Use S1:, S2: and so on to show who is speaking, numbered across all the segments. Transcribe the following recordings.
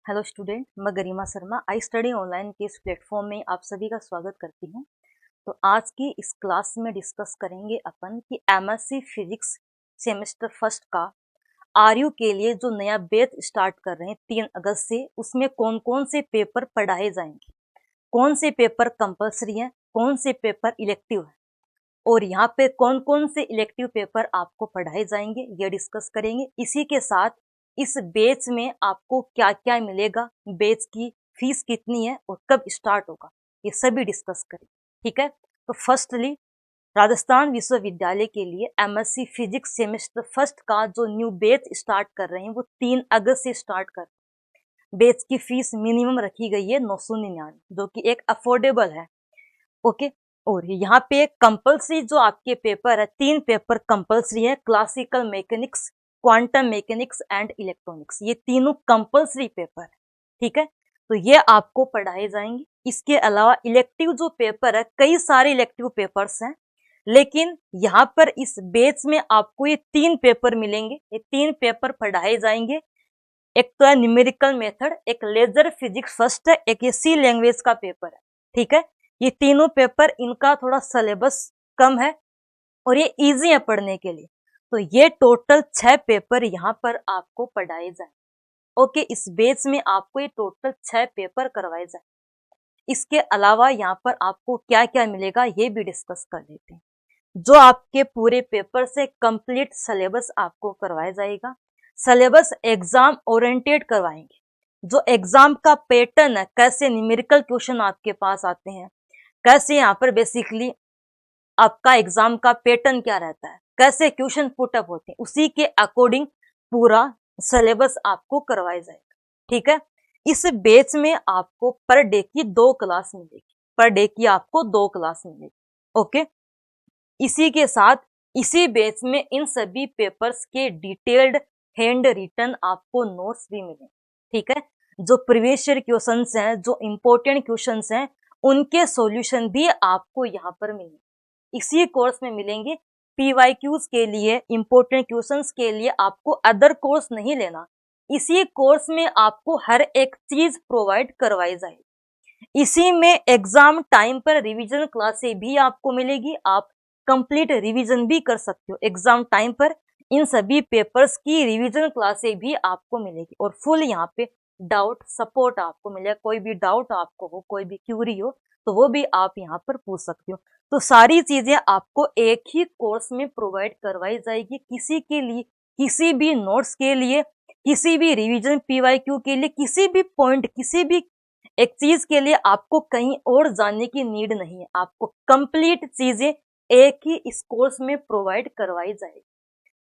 S1: Hello student, मैं गरिमा Sharma I study online के इस प्लेटफॉर्म में आप सभी का स्वागत करती हूँ। तो आज की इस क्लास में डिस्कस करेंगे अपन कि एमएससी फिजिक्स सेमेस्टर फर्स्ट का आरयू के लिए जो नया बैच स्टार्ट कर रहे हैं 3 अगस्त से, उसमें कौन कौन से पेपर पढ़ाए जाएंगे, कौन से पेपर कंपल्सरी हैं, कौन से पेपर इलेक्टिव है और यहाँ पे कौन कौन से इलेक्टिव पेपर आपको पढ़ाए जाएंगे, ये डिस्कस करेंगे। इसी के साथ इस बैच में आपको क्या क्या मिलेगा, बैच की फीस कितनी है और कब स्टार्ट होगा, ये सभी डिस्कस करेंगे। ठीक है, तो फर्स्टली राजस्थान विश्वविद्यालय के लिए एमएससी फिजिक्स सेमेस्टर फर्स्ट का जो न्यू बैच स्टार्ट कर रहे हैं वो 3 अगस्त से स्टार्ट कर रहे हैं। बैच की फीस मिनिमम रखी गई है 999, जो कि एक अफोर्डेबल है। ओके, और यहाँ पे कंपल्सरी जो आपके पेपर है, 3 पेपर कंपल्सरी है, classical mechanics, quantum mechanics and electronics, ये तीनों कंपल्सरी पेपर है। ठीक है, तो ये आपको पढ़ाए जाएंगे। इसके अलावा इलेक्टिव जो पेपर है, कई सारे इलेक्टिव पेपर्स हैं, लेकिन यहाँ पर इस बैच में आपको ये 3 पेपर मिलेंगे। ये 3 पेपर पढ़ाए जाएंगे। एक तो है न्यूमेरिकल मेथड, एक लेजर फिजिक्स फर्स्ट है, एक ये सी लैंग्वेज का पेपर है। ठीक है, ये तीनों पेपर, इनका थोड़ा सिलेबस कम है और ये इजी है पढ़ने के लिए। तो ये टोटल 6 पेपर यहाँ पर आपको पढ़ाए जाए। ओके, इस बेस में आपको ये टोटल 6 पेपर करवाए जाए। इसके अलावा यहाँ पर आपको क्या क्या मिलेगा ये भी डिस्कस कर लेते हैं। जो आपके पूरे पेपर से कंप्लीट सिलेबस आपको करवाया जाएगा। सिलेबस एग्जाम ओरिएंटेड करवाएंगे। जो एग्जाम का पैटर्न है, कैसे न्यूमेरिकल क्वेश्चन आपके पास आते हैं, कैसे यहाँ पर बेसिकली आपका एग्जाम का पैटर्न क्या रहता है, कैसे क्वेश्चन पुटअप होते हैं, उसी के अकॉर्डिंग पूरा सिलेबस आपको करवाया जाएगा। ठीक है, इस बैच में आपको पर डे की 2 क्लास मिलेगी। पर डे की आपको 2 क्लास मिलेगी। ओके, इसी के साथ इसी बैच में इन सभी पेपर्स के डिटेल्ड हैंड रिटन आपको नोट्स भी मिलेंगे। ठीक है, जो प्रीवियस ईयर क्वेश्चंस हैं, जो इंपॉर्टेंट क्वेश्चंस हैं, उनके सॉल्यूशन भी आपको यहाँ पर मिलेंगे। इसी कोर्स में मिलेंगे। पीवाईक्यूज के लिए, इंपॉर्टेंट क्वेश्चंस के लिए आपको अदर कोर्स नहीं लेना। इसी कोर्स में आपको हर एक चीज प्रोवाइड करवाई जाएगी। इसी में एग्जाम टाइम पर रिवीजन क्लासें भी आपको मिलेगी। आप कंप्लीट रिवीजन भी कर सकते हो एग्जाम टाइम पर। इन सभी पेपर्स की रिवीजन क्लासें भी आपको मिलेगी और फुल यहाँ पे डाउट सपोर्ट आपको मिलेगा। कोई भी डाउट आपको हो, कोई भी क्यूरी हो, तो वो भी आप यहाँ पर पूछ सकते हो। तो सारी चीजें आपको एक ही कोर्स में प्रोवाइड करवाई जाएगी। किसी के लिए, किसी भी नोट्स के लिए, किसी भी रिवीजन पीवाईक्यू के लिए, किसी भी पॉइंट, किसी भी एक चीज के लिए आपको कहीं और जाने की नीड नहीं है। आपको कंप्लीट चीजें एक ही इस कोर्स में प्रोवाइड करवाई जाएगी।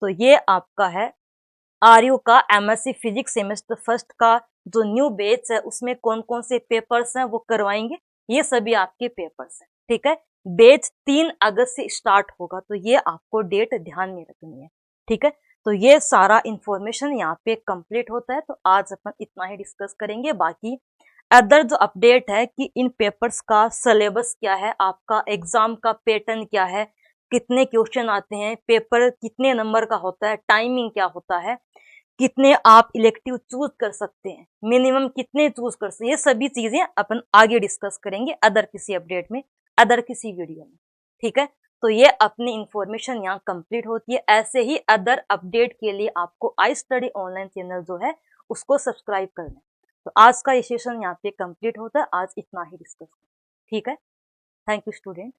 S1: तो ये आपका है आरयू का एमएससी फिजिक्स सेमेस्टर फर्स्ट का जो न्यू बैच है, उसमें कौन कौन से पेपर्स हैं वो करवाएंगे। ये सभी आपके पेपर्स हैं। ठीक है, बैच 3 अगस्त से स्टार्ट होगा, तो ये आपको डेट ध्यान में रखनी है। ठीक है, तो ये सारा इंफॉर्मेशन यहाँ पे कंप्लीट होता है। तो आज अपन इतना ही डिस्कस करेंगे। बाकी अदर जो अपडेट है कि इन पेपर्स का सिलेबस क्या है, आपका एग्जाम का पैटर्न क्या है, कितने क्वेश्चन आते हैं, पेपर कितने नंबर का होता है, टाइमिंग क्या होता है, कितने आप इलेक्टिव चूज कर सकते हैं, मिनिमम कितने चूज कर सकते हैं, ये सभी चीजें अपन आगे डिस्कस करेंगे अदर किसी अपडेट में, अदर किसी वीडियो में। ठीक है, तो ये अपनी इंफॉर्मेशन यहाँ कंप्लीट होती है। ऐसे ही अदर अपडेट के लिए आपको आई स्टडी ऑनलाइन चैनल जो है उसको सब्सक्राइब करना है। तो आज का ये सेशन यहाँ पे कंप्लीट होता है। आज इतना ही डिस्कस। ठीक है, थैंक यू स्टूडेंट।